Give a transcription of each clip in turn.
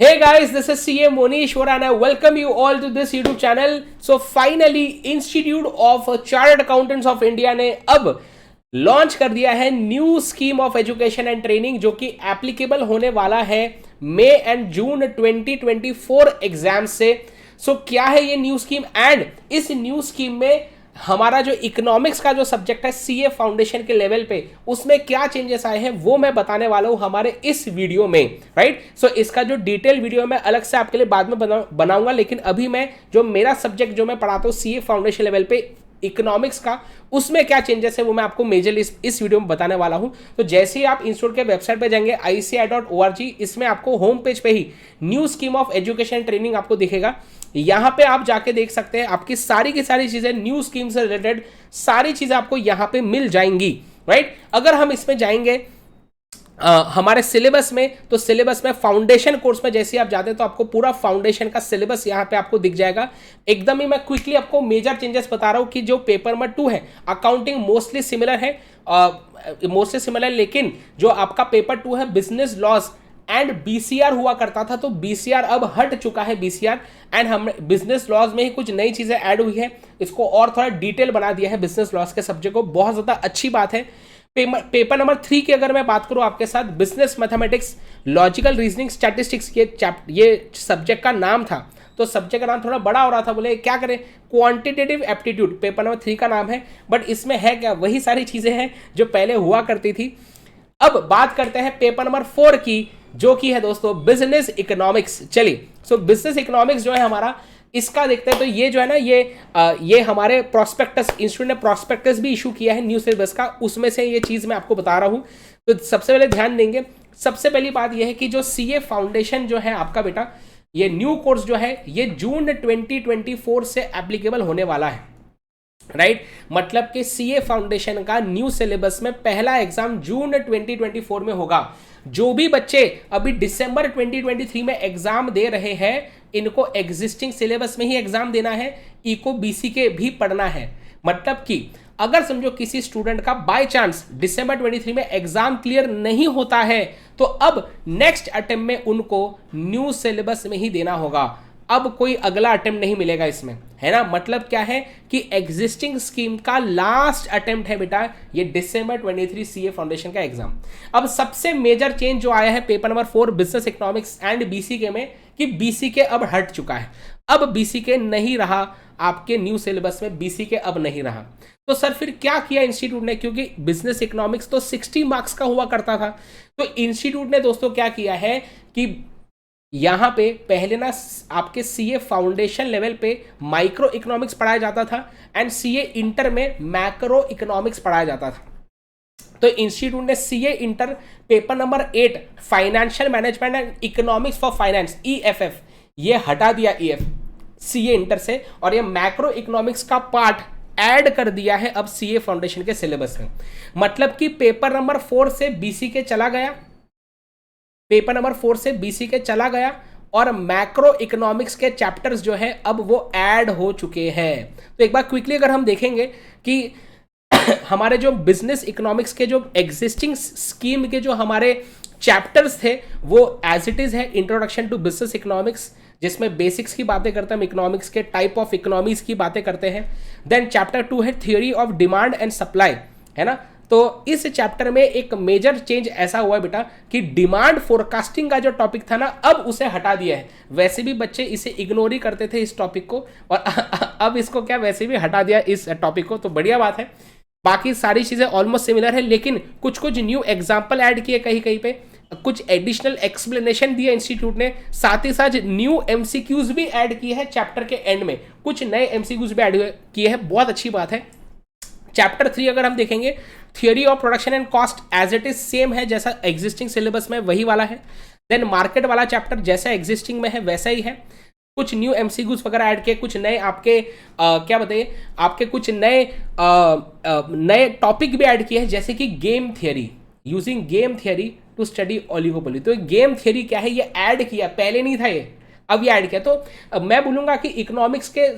Hey guys, this is CA Monishwar and I welcome you all to this YouTube channel. So finally, Institute of Chartered Accountants of India ने अब launch कर दिया है new scheme of education and training जो कि applicable होने वाला है मई एंड जून 2024 एग्जाम से। क्या है ये न्यू स्कीम एंड इस न्यू स्कीम में हमारा जो इकोनॉमिक्स का जो सब्जेक्ट है सीए फाउंडेशन के लेवल पे उसमें क्या चेंजेस आए हैं वो मैं बताने वाला हूं हमारे इस वीडियो में, राइट। इसका जो डिटेल वीडियो मैं अलग से आपके लिए बाद में बनाऊंगा, लेकिन अभी मैं जो मेरा सब्जेक्ट जो मैं पढ़ाता हूँ सीए फाउंडेशन लेवल पे इकोनॉमिक्स का, उसमें क्या चेंजेस है वो मैं आपको मेजरली इस वीडियो में बताने वाला हूं। तो जैसे ही आप इंस्टीट्यूट के वेबसाइट पे जाएंगे ICAI.org, इसमें आपको होम पेज पे ही new scheme of education training आपको दिखेगा। यहां पे आप जाके देख सकते हैं आपकी सारी की सारी चीजें न्यू स्कीम से रिलेटेड सारी चीजें आपको यहां पे मिल जाएंगी, राइट। अगर हम इसमें जाएंगे हमारे सिलेबस में, तो सिलेबस में फाउंडेशन कोर्स में जैसे आप जाते हैं तो आपको पूरा फाउंडेशन का सिलेबस यहाँ पे आपको दिख जाएगा। एकदम ही मैं क्विकली आपको मेजर चेंजेस बता रहा हूँ कि जो पेपर नंबर 2 है अकाउंटिंग मोस्टली सिमिलर है, लेकिन जो आपका पेपर 2 है बिजनेस लॉज एंड बीसीआर हुआ करता था, तो बीसीआर अब हट चुका है बीसीआर एंड हम बिजनेस लॉज में ही कुछ नई चीजें ऐड हुई है, इसको और थोड़ा डिटेल बना दिया है बिजनेस लॉज के सब्जेक्ट को, बहुत ज्यादा अच्छी बात है। पेपर नंबर 3 की अगर मैं बात करूं आपके साथ, business mathematics logical reasoning statistics, ये सब्जेक्ट का नाम था, तो सब्जेक्ट का नाम थोड़ा बड़ा हो रहा था, बोले क्या करें, क्वांटिटेटिव एप्टीट्यूड पेपर नंबर 3 का नाम है, बट इसमें है क्या, वही सारी चीजें हैं जो पहले हुआ करती थी। अब बात करते हैं पेपर नंबर 4 की, जो की है दोस्तों बिजनेस इकोनॉमिक्स। चलिए बिजनेस इकोनॉमिक्स जो है हमारा, इसका देखते हैं। तो ये जो है ना, ये हमारे प्रोस्पेक्टस, इंस्टीट्यूट ने प्रोस्पेक्टस भी इशू किया है न्यू सिलेबस का, उसमें से ये चीज मैं आपको बता रहा हूं। तो सबसे पहले ध्यान देंगे, सबसे पहली बात यह है कि जो सीए फाउंडेशन जो है आपका बेटा, ये न्यू कोर्स जो है ये जून 2024 से एप्लीकेबल होने वाला है, राइट। मतलब कि सीए फाउंडेशन का न्यू सिलेबस में पहला एग्जाम जून 2024 में होगा। जो भी बच्चे अभी दिसंबर 2023 में एग्जाम दे रहे हैं, इनको एग्जिस्टिंग सिलेबस में ही एग्जाम देना है, इको बीसी के भी पढ़ना है। मतलब कि अगर समझो किसी स्टूडेंट का बाय चांस दिसंबर 23 में एग्जाम क्लियर नहीं होता है, तो अब नेक्स्ट अटेम्प्ट में उनको न्यू सिलेबस में ही देना होगा, अब कोई अगला अटेम्प्ट नहीं मिलेगा इसमें, है ना। मतलब क्या है कि एग्जिस्टिंग स्कीम का लास्ट अटेम्प्ट है बेटा ये दिसंबर 23 सीए फाउंडेशन का एग्जाम। अब सबसे मेजर चेंज जो आया है paper number 4 business economics and BCK में, कि बीसीके अब हट चुका है, अब बीसीके नहीं रहा आपके न्यू सिलेबस में, बीसीके अब नहीं रहा। तो सर फिर क्या किया इंस्टीट्यूट ने, क्योंकि बिजनेस इकोनॉमिक्स तो 60 मार्क्स का हुआ करता था, तो इंस्टीट्यूट ने दोस्तों क्या किया है कि यहां पे पहले ना आपके सीए फाउंडेशन लेवल पे माइक्रो इकोनॉमिक्स पढ़ाया जाता था एंड सीए इंटर में मैक्रो इकोनॉमिक्स पढ़ाया जाता था। तो इंस्टीट्यूट ने CA inter paper number 8 financial management and economics for finance EFF ये हटा दिया सीए इंटर से, और ये मैक्रो इकोनॉमिक्स का पार्ट ऐड कर दिया है अब सीए फाउंडेशन के सिलेबस में। मतलब कि पेपर नंबर 4 से बीसी के चला गया, पेपर नंबर 4 से बीसी के चला गया, और मैक्रो इकोनॉमिक्स के चैप्टर्स जो है अब वो ऐड हो चुके हैं। तो एक बार क्विकली अगर हम देखेंगे कि हमारे जो बिजनेस इकोनॉमिक्स के जो एग्जिस्टिंग स्कीम के जो हमारे चैप्टर्स थे वो एज इट इज है, इंट्रोडक्शन टू बिजनेस इकोनॉमिक्स, जिसमें बेसिक्स की बातें करते हैं हम, इकोनॉमिक्स के टाइप ऑफ इकोनॉमीज की बातें करते हैं। देन चैप्टर 2 है theory of demand and supply, है ना। तो इस चैप्टर में एक मेजर चेंज ऐसा हुआ बेटा कि डिमांड फोरकास्टिंग का जो टॉपिक था ना, अब उसे हटा दिया है। वैसे भी बच्चे इसे इग्नोर ही करते थे इस टॉपिक को, और अब इसको क्या वैसे भी हटा दिया इस टॉपिक को, तो बढ़िया बात है। बाकी सारी चीजें ऑलमोस्ट सिमिलर है, लेकिन कुछ कुछ न्यू एग्जाम्पल ऐड किए कहीं कहीं पे, कुछ एडिशनल एक्सप्लेनेशन दिया इंस्टीट्यूट ने, साथ ही साथ न्यू एमसीक्यूज भी ऐड किए हैं चैप्टर के एंड में, कुछ नए एमसीक्यूज भी ऐड किए हैं, बहुत अच्छी बात है। चैप्टर 3 अगर हम देखेंगे, theory of production and cost as it is same है जैसा एग्जिस्टिंग सिलेबस में वही वाला है। देन मार्केट वाला चैप्टर जैसा एग्जिस्टिंग में है वैसा ही है, कुछ न्यू एमसीक्यूज वगैरह ऐड किए, कुछ नए आपके क्या बताइए, आपके कुछ नए टॉपिक भी ऐड किए हैं, जैसे कि game theory, using game theory to study oligopoly. तो गेम थियरी क्या है, ये ऐड किया, पहले नहीं था ये, अब ये ऐड किया। तो मैं बोलूँगा कि इकोनॉमिक्स के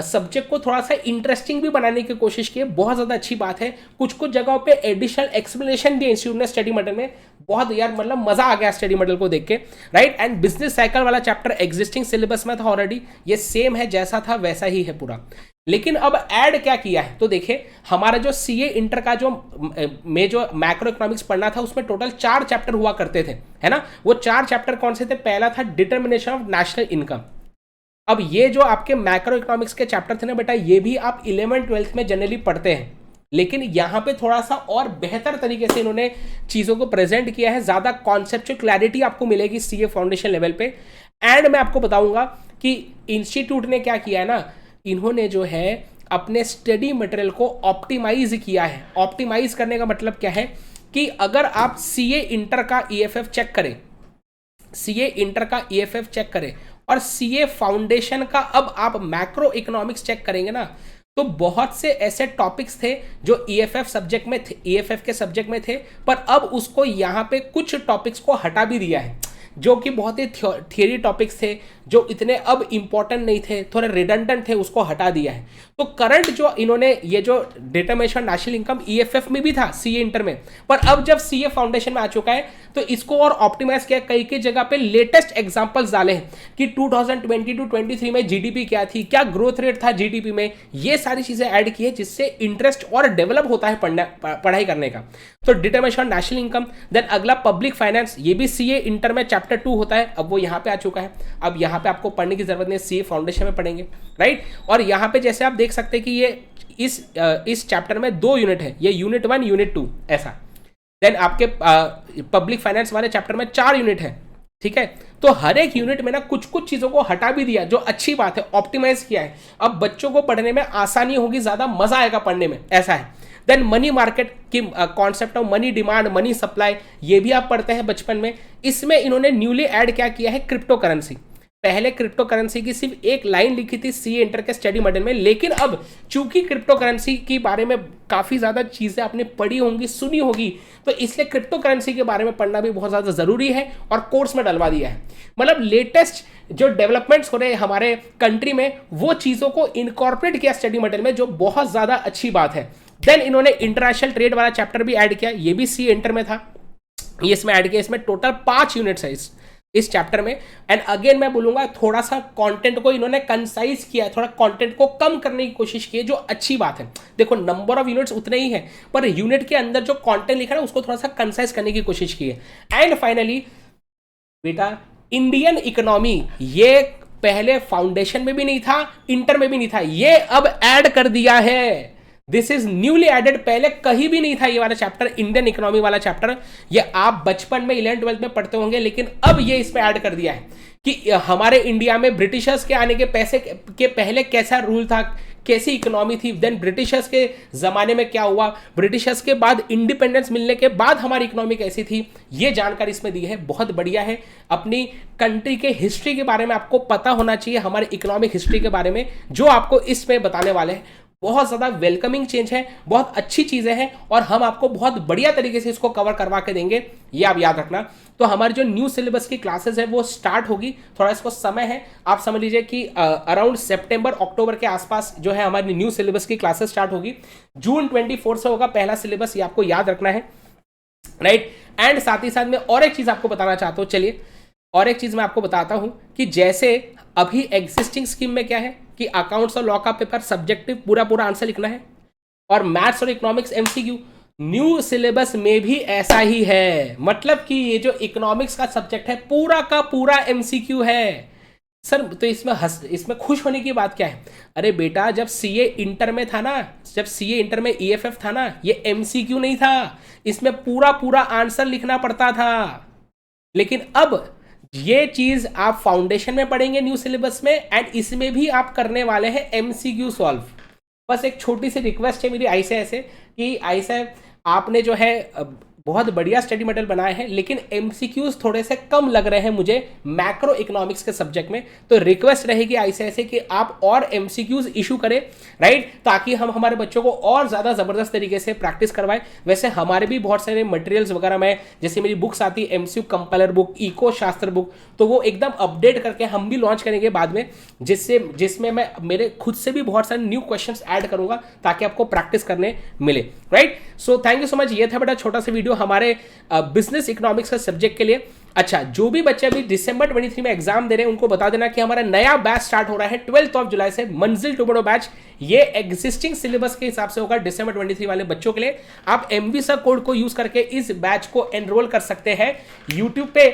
सब्जेक्ट को थोड़ा सा इंटरेस्टिंग भी बनाने की कोशिश की है, बहुत ज़्यादा अच्छी बात है। कुछ कुछ जगहों पे एडिशनल एक्सप्लेनेशन दिए इंस्टीट्यूट ने स्टडी मॉडल में, बहुत यार मतलब मज़ा आ गया स्टडी मॉडल को देख के, राइट। एंड बिजनेस साइकिल वाला चैप्टर एग्जिस्टिंग सिलेबस में था ऑलरेडी, ये सेम है, जैसा था वैसा ही है पूरा। लेकिन अब ऐड क्या किया है, तो देखिए हमारा जो सीए इंटर का जो मैक्रो इकोनॉमिक्स पढ़ना था उसमें टोटल 4 चैप्टर हुआ करते थे, है ना। वो 4 चैप्टर कौन से थे? पहला था डिटर्मिनेशन ऑफ नेशनल इनकम। अब ये जो आपके मैक्रो इकोनॉमिक्स के चैप्टर थे ना बेटा, ये भी आप 11th-12th में जनरली पढ़ते हैं, लेकिन यहाँ पे थोड़ा सा और बेहतर तरीके से इन्होंने चीज़ों को प्रेजेंट किया है, ज़्यादा कॉन्सेप्चुअल क्लैरिटी आपको मिलेगी सीए फाउंडेशन लेवल पे। एंड मैं आपको बताऊंगा कि इंस्टीट्यूट ने क्या किया है ना, इन्होंने जो है अपने स्टडी मटेरियल को ऑप्टिमाइज किया है। ऑप्टिमाइज करने का मतलब क्या है कि अगर आप सीए इंटर का ईएफएफ चेक करें, सीए इंटर का ईएफएफ चेक करें और सीए फाउंडेशन का अब आप मैक्रो इकोनॉमिक्स चेक करेंगे ना, तो बहुत से ऐसे टॉपिक्स थे जो ईएफएफ सब्जेक्ट में थे, ईएफएफ के सब्जेक्ट में थे, पर अब उसको यहाँ पे कुछ टॉपिक्स को हटा भी दिया है, जो कि बहुत ही थियरी टॉपिक्स थे, जो इतने अब इंपॉर्टेंट नहीं थे, थोड़े रिडंडेंट थे, उसको हटा दिया है। तो करंट जो इन्होंने ये जो डिटर्मिनेशन नेशनल इनकम ईएफएफ में भी था सीए इंटर में, पर अब जब सीए फाउंडेशन में आ चुका है तो इसको और ऑप्टिमाइज किया, कई कई जगह पे लेटेस्ट एग्जांपल्स डाले हैं कि 2022-23 में जीडीपी क्या थी, क्या ग्रोथ रेट था जीडीपी में, ये सारी चीजें ऐड की है जिससे इंटरेस्ट और डेवलप होता है पढ़ाई करने का। तो डिटर्मिनेशन नेशनल इनकम, देन अगला पब्लिक फाइनेंस, ये भी सीए इंटर में चैप्टर 2 होता है, अब वो यहाँ पे आ चुका है। अब यहाँ पे आपको पढ़ने की जरूरत नहीं, सीए फाउंडेशन में पढ़ेंगे, राइट। और यहाँ पे जैसे आप देख सकते हैं कि ये इस चैप्टर में 2 यूनिट है, ये यूनिट 1 यूनिट 2 ऐसा। देन आपके पब्लिक फाइनेंस वाले चैप्टर में 4 यूनिट है, ठीक है। तो हर एक यूनिट में ना कुछ कुछ चीजों को हटा भी दिया, जो अच्छी बात है, ऑप्टिमाइज किया है। अब बच्चों को पढ़ने में आसानी होगी, ज्यादा मजा आएगा पढ़ने में, ऐसा है। देन मनी मार्केट की concept of money demand, money supply, ये भी आप पढ़ते हैं बचपन में। इसमें इन्होंने न्यूली ऐड क्या किया है, क्रिप्टो करेंसी। पहले क्रिप्टो करेंसी की सिर्फ एक लाइन लिखी थी सीए इंटर के स्टडी मॉडल में, लेकिन अब चूंकि क्रिप्टो करेंसी के बारे में काफ़ी ज़्यादा चीज़ें आपने पढ़ी होंगी, सुनी होगी, तो इसलिए क्रिप्टो करेंसी के बारे में पढ़ना भी बहुत ज़्यादा ज़रूरी है और कोर्स में डलवा दिया है। मतलब लेटेस्ट जो डेवलपमेंट्स हो रहे हैं हमारे कंट्री में, वो चीज़ों को इनकॉर्पोरेट किया स्टडी मॉडल में, जो बहुत ज़्यादा अच्छी बात है। देन इन्होंने इंटरनेशनल ट्रेड वाला चैप्टर भी ऐड किया, ये भी सीए इंटर में था, ये इसमें ऐड किया। इसमें टोटल 5 यूनिट्स है इस चैप्टर में। एंड अगेन मैं बोलूंगा थोड़ा सा कंटेंट को इन्होंने कंसाइज किया है, थोड़ा कंटेंट को कम करने की कोशिश की है, जो अच्छी बात है। देखो नंबर ऑफ यूनिट्स उतने ही है, पर यूनिट के अंदर जो कंटेंट लिखा है उसको थोड़ा सा कंसाइज करने की कोशिश की है। एंड फाइनली बेटा इंडियन इकोनॉमी, ये पहले फाउंडेशन में भी नहीं था, इंटर में भी नहीं था, ये अब ऐड कर दिया है। दिस इज न्यूली एडेड, पहले कहीं भी नहीं था ये वाला चैप्टर, इंडियन इकोनॉमी वाला चैप्टर। ये आप बचपन में 11th-12th में पढ़ते होंगे, लेकिन अब ये इसमें ऐड कर दिया है कि हमारे इंडिया में ब्रिटिशर्स के आने के पहले कैसा रूल था, कैसी इकोनॉमी थी, देन ब्रिटिशर्स के ज़माने में क्या हुआ, ब्रिटिशर्स के बाद इंडिपेंडेंस मिलने के बाद हमारी इकोनॉमी कैसी थी, ये जानकारी इसमें दी है। बहुत बढ़िया है। अपनी कंट्री के हिस्ट्री के बारे में आपको पता होना चाहिए, हमारे इकोनॉमिक हिस्ट्री के बारे में, जो आपको इसमें बताने वाले हैं। बहुत ज़्यादा वेलकमिंग चेंज है, बहुत अच्छी चीज़ें हैं और हम आपको बहुत बढ़िया तरीके से इसको कवर करवा के देंगे, ये आप याद रखना। तो हमारी जो न्यू सिलेबस की क्लासेस है वो स्टार्ट होगी, थोड़ा इसको समय है, आप समझ लीजिए कि अराउंड सितंबर अक्टूबर के आसपास जो है हमारी न्यू सिलेबस की क्लासेस स्टार्ट होगी। जून 24 से होगा पहला सिलेबस, ये आपको याद रखना है, राइट। एंड साथ ही साथ में और एक चीज़ आपको बताना चाहता हूँ, चलिए और एक चीज़ मैं आपको बताता हूँ कि जैसे अभी एग्जिस्टिंग स्कीम में क्या है कि अकाउंट्स और लॉ का पेपर सब्जेक्टिव पूरा आंसर लिखना है, और मैथ्स और इकोनॉमिक्स एमसीक्यू। न्यू सिलेबस में भी ऐसा ही है, मतलब कि ये जो इकोनॉमिक्स का सब्जेक्ट है पूरा का पूरा एमसीक्यू है। सर तो इसमें खुश होने की बात क्या है? अरे बेटा जब सीए इंटर में था ना, जब सीए इंटर में ईएफएफ था ना, ये एमसीक्यू नहीं था, इसमें पूरा आंसर लिखना पड़ता था। लेकिन अब ये चीज आप फाउंडेशन में पढ़ेंगे न्यू सिलेबस में, एंड इसमें भी आप करने वाले हैं एमसीक्यू सॉल्व। बस एक छोटी सी रिक्वेस्ट है मेरी आई से कि आई से आपने जो है बहुत बढ़िया स्टडी मटेरियल बनाए हैं, लेकिन एमसीक्यूज थोड़े से कम लग रहे हैं मुझे मैक्रो इकोनॉमिक्स के सब्जेक्ट में। तो रिक्वेस्ट रहेगी ऐसे कि आप और एमसीक्यूज इशू करें, राइट, ताकि हम हमारे बच्चों को और ज़्यादा ज़बरदस्त तरीके से प्रैक्टिस करवाएं। वैसे हमारे भी बहुत सारे मटेरियल्स वगैरह में, जैसे मेरी बुक्स आती है एमसीक्यू कंपाइलर बुक, इको शास्त्र बुक, तो वो एकदम अपडेट करके हम भी लॉन्च करेंगे बाद में, जिसमें मैं मेरे खुद से भी बहुत सारे न्यू क्वेश्चंस ऐड करूंगा ताकि आपको प्रैक्टिस करने मिले, right. So thank you so much. ये था बेटा छोटा सा वीडियो हमारे बिजनेस इकोनॉमिक्स का सब्जेक्ट के लिए। अच्छा, जो भी बच्चे अभी दिसंबर 23 में एग्जाम दे रहे हैं उनको बता देना कि हमारा नया बैच स्टार्ट हो रहा है 12 जुलाई से, मंजिल टुमारो बैच। ये एग्जिस्टिंग सिलेबस के हिसाब से होगा दिसंबर 23 वाले बच्चों के लिए। आप MVSA कोड को यूज करके इस बैच को एनरोल कर सकते हैं। यूट्यूब पे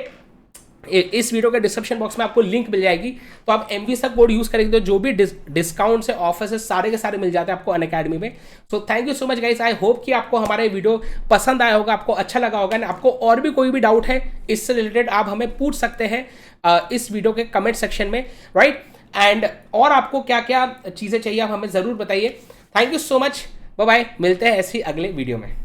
इस वीडियो के डिस्क्रिप्शन बॉक्स में आपको लिंक मिल जाएगी, तो आप MVSA कोड यूज करेंगे तो जो भी डिस्काउंट से ऑफर से सारे के सारे मिल जाते हैं आपको अनअकैडमी में। So thank you so much guys, I hope कि आपको हमारा वीडियो पसंद आया होगा, आपको अच्छा लगा होगा ना। आपको और भी कोई भी डाउट है इससे रिलेटेड आप हमें पूछ सकते हैं इस वीडियो के कमेंट सेक्शन में, राइट। एंड और आपको क्या क्या चीज़ें चाहिए आप हमें ज़रूर बताइए। Thank you so much, bye bye, मिलते हैं ऐसी अगले वीडियो में।